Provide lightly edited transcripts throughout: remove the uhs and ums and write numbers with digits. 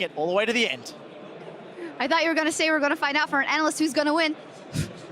it all the way to the end. I thought you were going to say we're going to find out for an analyst who's going to win.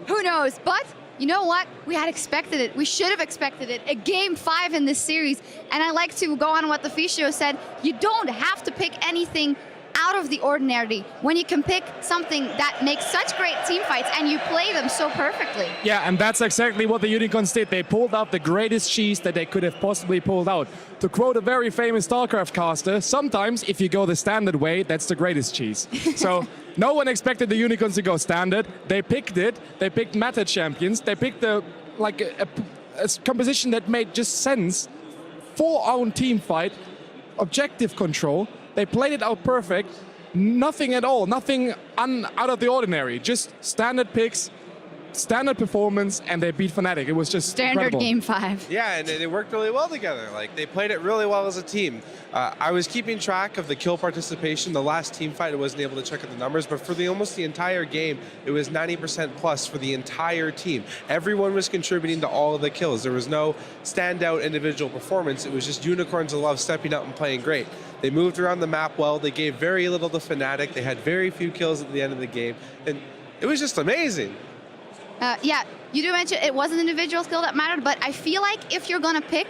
Who knows? But you know what? We had expected it. We should have expected it. A game 5 in this series. And I like to go on what the Fischio said. You don't have to pick anything out of the ordinary when you can pick something that makes such great team fights and you play them so perfectly. Yeah, and that's exactly what the Unicorns did. They pulled out the greatest cheese that they could have possibly pulled out. To quote a very famous StarCraft caster, sometimes if you go the standard way, that's the greatest cheese. So no one expected the Unicorns to go standard. They picked it. They picked meta champions. They picked a composition that made just sense. Full own team fight, objective control. They played it out perfect, nothing at all, nothing out of the ordinary, just standard picks, standard performance, and they beat Fnatic. It was just standard incredible. game 5. Yeah, and it worked really well together. Like, they played it really well as a team. I was keeping track of the kill participation. The last team fight, I wasn't able to check out the numbers, but for almost the entire game, it was 90% plus for the entire team. Everyone was contributing to all of the kills. There was no standout individual performance. It was just Unicorns of Love stepping up and playing great. They moved around the map well. They gave very little to Fnatic. They had very few kills at the end of the game, and it was just amazing. Yeah, you do mention it was an individual skill that mattered, but I feel like if you're going to pick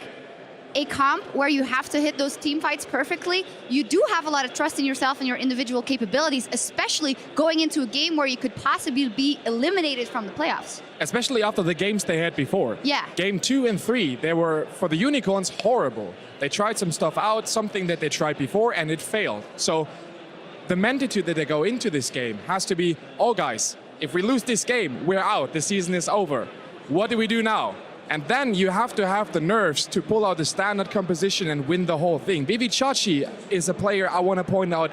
a comp where you have to hit those team fights perfectly, you do have a lot of trust in yourself and your individual capabilities, especially going into a game where you could possibly be eliminated from the playoffs. Especially after the games they had before. Yeah. Game 2 and 3, they were, for the Unicorns, horrible. They tried some stuff out, something that they tried before, and it failed. So the mentality that they go into this game has to be, oh guys, if we lose this game, we're out, the season is over. What do we do now? And then you have to have the nerves to pull out the standard composition and win the whole thing. Vivichachi is a player I want to point out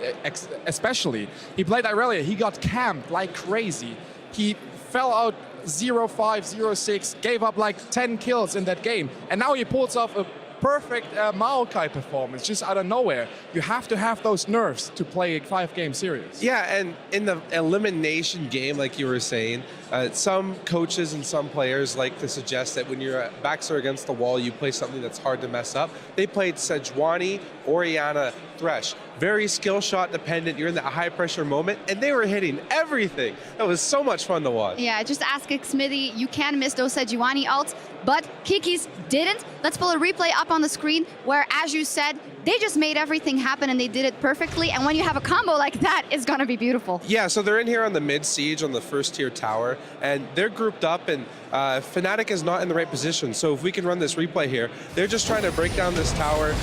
especially. He played Irelia, he got camped like crazy. He fell out 0-5, 0-6, gave up like 10 kills in that game. And now he pulls off a perfect Maokai performance just out of nowhere. You have to have those nerves to play a 5-game series. Yeah, and in the elimination game, like you were saying, some coaches and some players like to suggest that when your backs are against the wall, you play something that's hard to mess up. They played Sejuani, Orianna, Thresh. Very skill shot dependent. You're in that high pressure moment, and they were hitting everything. That was so much fun to watch. Yeah, just ask Smithy. You can miss those Sejuani ults, but Kiki's didn't. Let's pull a replay up on the screen where, as you said, they just made everything happen and they did it perfectly. And when you have a combo like that, it's gonna be beautiful. Yeah, so they're in here on the mid siege on the first tier tower, and they're grouped up, and Fnatic is not in the right position. So if we can run this replay here, they're just trying to break down this tower.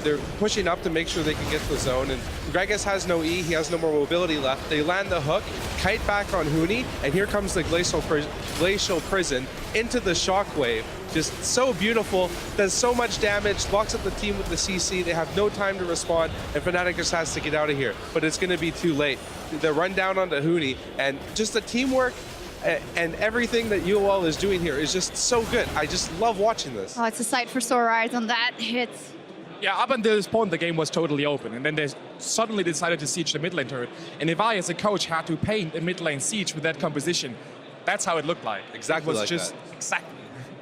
They're pushing up to make sure they can get to the zone, and Gregus has no E, he has no more mobility left. They land the hook, kite back on Huni, and here comes the Glacial Prison into the Shockwave. Just so beautiful, does so much damage, locks up the team with the CC. They have no time to respond, and Fnatic just has to get out of here. But it's going to be too late. The run down onto Huni, and just the teamwork and everything that UOL is doing here is just so good. I just love watching this. Oh, it's a sight for sore eyes on that hit. Yeah, up until this point, the game was totally open, and then they suddenly decided to siege the mid lane turret. And if I, as a coach, had to paint a mid lane siege with that composition, that's how it looked like. Exactly it was like just that. Exactly.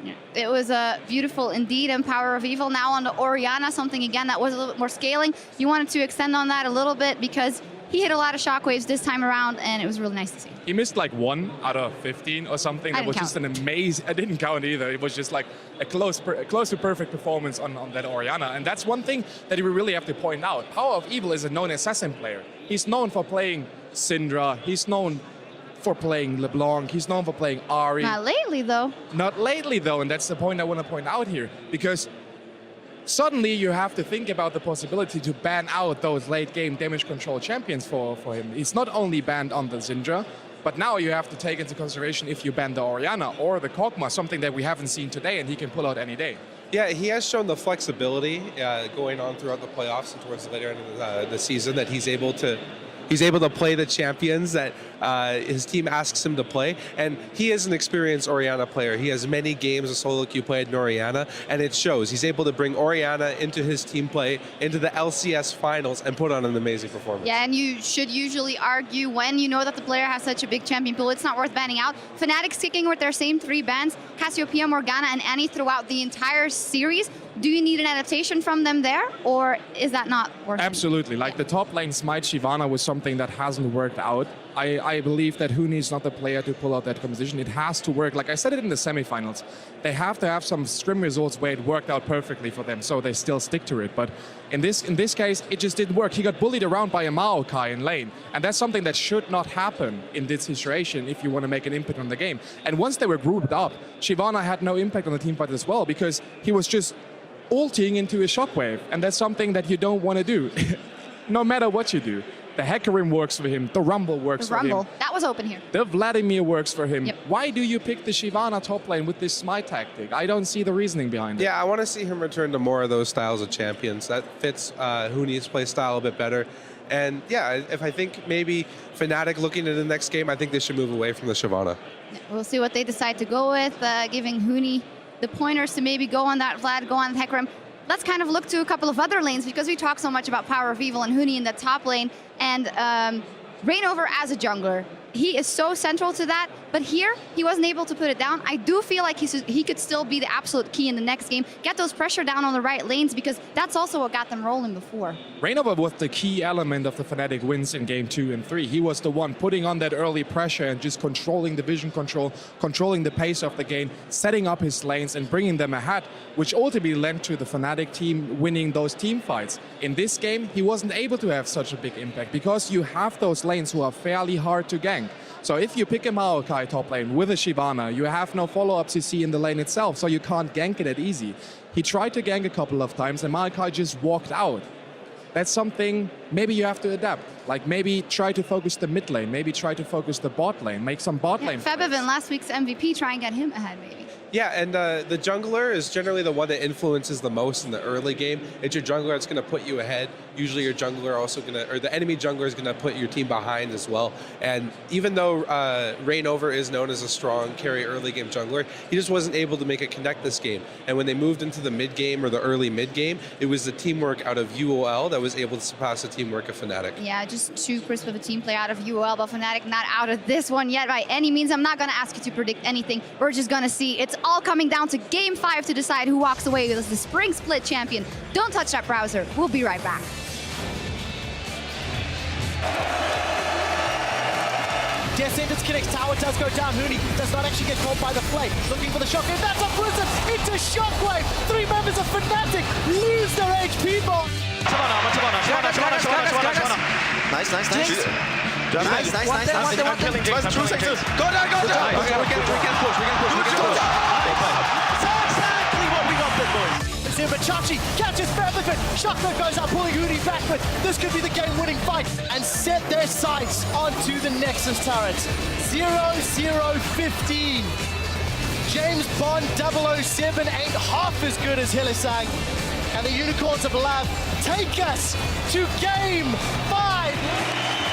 Yeah. It was beautiful indeed, and Power of Evil now on the Orianna, something again that was a little bit more scaling. You wanted to extend on that a little bit because he hit a lot of shockwaves this time around, and it was really nice to see. He missed like 1 out of 15 or something. That was just an amazing, I didn't count either. It was just like a close to perfect performance on that Orianna. And that's one thing that we really have to point out. Power of Evil is a known assassin player. He's known for playing Syndra. He's known for playing LeBlanc. He's known for playing Ahri. Not lately, though. Not lately, though, and that's the point I want to point out here. Because suddenly you have to think about the possibility to ban out those late-game damage control champions for him. He's not only banned on the Syndra, but now you have to take into consideration if you ban the Orianna or the Kog'Maw, something that we haven't seen today and he can pull out any day. Yeah, he has shown the flexibility going on throughout the playoffs and towards the later end of the season that he's able to play the champions that his team asks him to play. And he is an experienced Orianna player. He has many games of solo queue played in Orianna, and it shows. He's able to bring Orianna into his team play, into the LCS finals, and put on an amazing performance. Yeah, and you should usually argue when you know that the player has such a big champion pool, it's not worth banning out. Fnatic's kicking with their same 3 bans, Cassiopeia, Morgana, and Annie throughout the entire series. Do you need an adaptation from them there, or is that not working? Absolutely. Like the top lane smite Shyvana was something that hasn't worked out. I believe that Huni is not the player to pull out that composition. It has to work. Like I said it in the semifinals, they have to have some scrim results where it worked out perfectly for them, so they still stick to it. But in this case, it just didn't work. He got bullied around by a Maokai in lane, and that's something that should not happen in this situation if you want to make an impact on the game. And once they were grouped up, Shyvana had no impact on the team fight as well, because he was just ulting into a shockwave, and that's something that you don't want to do, no matter what you do. The Hecarim works for him, the Rumble works for him. That was open here. The Vladimir works for him. Yep. Why do you pick the Shyvana top lane with this smite tactic? I don't see the reasoning behind it. Yeah, I want to see him return to more of those styles of champions. That fits Huni's play style a bit better. And yeah, if I think maybe Fnatic looking at the next game, I think they should move away from the Shyvana. We'll see what they decide to go with, giving Huni the pointers to maybe go on that Vlad, go on Hecarim. Let's kind of look to a couple of other lanes, because we talk so much about Power of Evil and Huni in the top lane, and Reignover as a jungler. He is so central to that, but here he wasn't able to put it down. I do feel like he could still be the absolute key in the next game, get those pressure down on the right lanes, because that's also what got them rolling before. Reignover was the key element of the Fnatic wins in game 2 and 3. He was the one putting on that early pressure and just controlling the vision control, controlling the pace of the game, setting up his lanes and bringing them ahead, which ultimately led to the Fnatic team winning those team fights. In this game, he wasn't able to have such a big impact, because you have those lanes who are fairly hard to gank. So if you pick a Maokai top lane with a Shyvana, you have no follow-up CC in the lane itself, so you can't gank it that easy. He tried to gank a couple of times and Maokai just walked out. That's something maybe you have to adapt. Like maybe try to focus the mid lane, maybe try to focus the bot lane, make some bot lane. Febiven, last week's MVP, try and get him ahead maybe. Yeah, and the jungler is generally the one that influences the most in the early game. It's your jungler that's going to put you ahead. Usually your jungler also going to, or the enemy jungler is going to put your team behind as well. And even though Reignover is known as a strong carry early game jungler, he just wasn't able to make it connect this game. And when they moved into the mid game or the early mid game, it was the teamwork out of UOL that was able to surpass the teamwork of Fnatic. Yeah, just too crisp of a team play out of UOL, but Fnatic not out of this one yet by any means. I'm not going to ask you to predict anything. We're just going to see. It's all coming down to game 5 to decide who walks away as the spring split champion. Don't touch that browser. We'll be right back. Descendants connects, tower does go down. Huni does not actually get caught by the flame. Looking for the shockwave. That's a blizzard into shockwave. 3 members of Fnatic lose their HP bar. Nice. Nice. Go down. We can push. Exactly what we got there, boys. Chachi catches Febiven. Shockwave goes up, pulling Huni backward. This could be the game-winning fight, and set their sights onto the Nexus turrets. 0-0-15. James Bond 007 ain't half as good as Hillisang. And the Unicorns of Lab take us to game 5.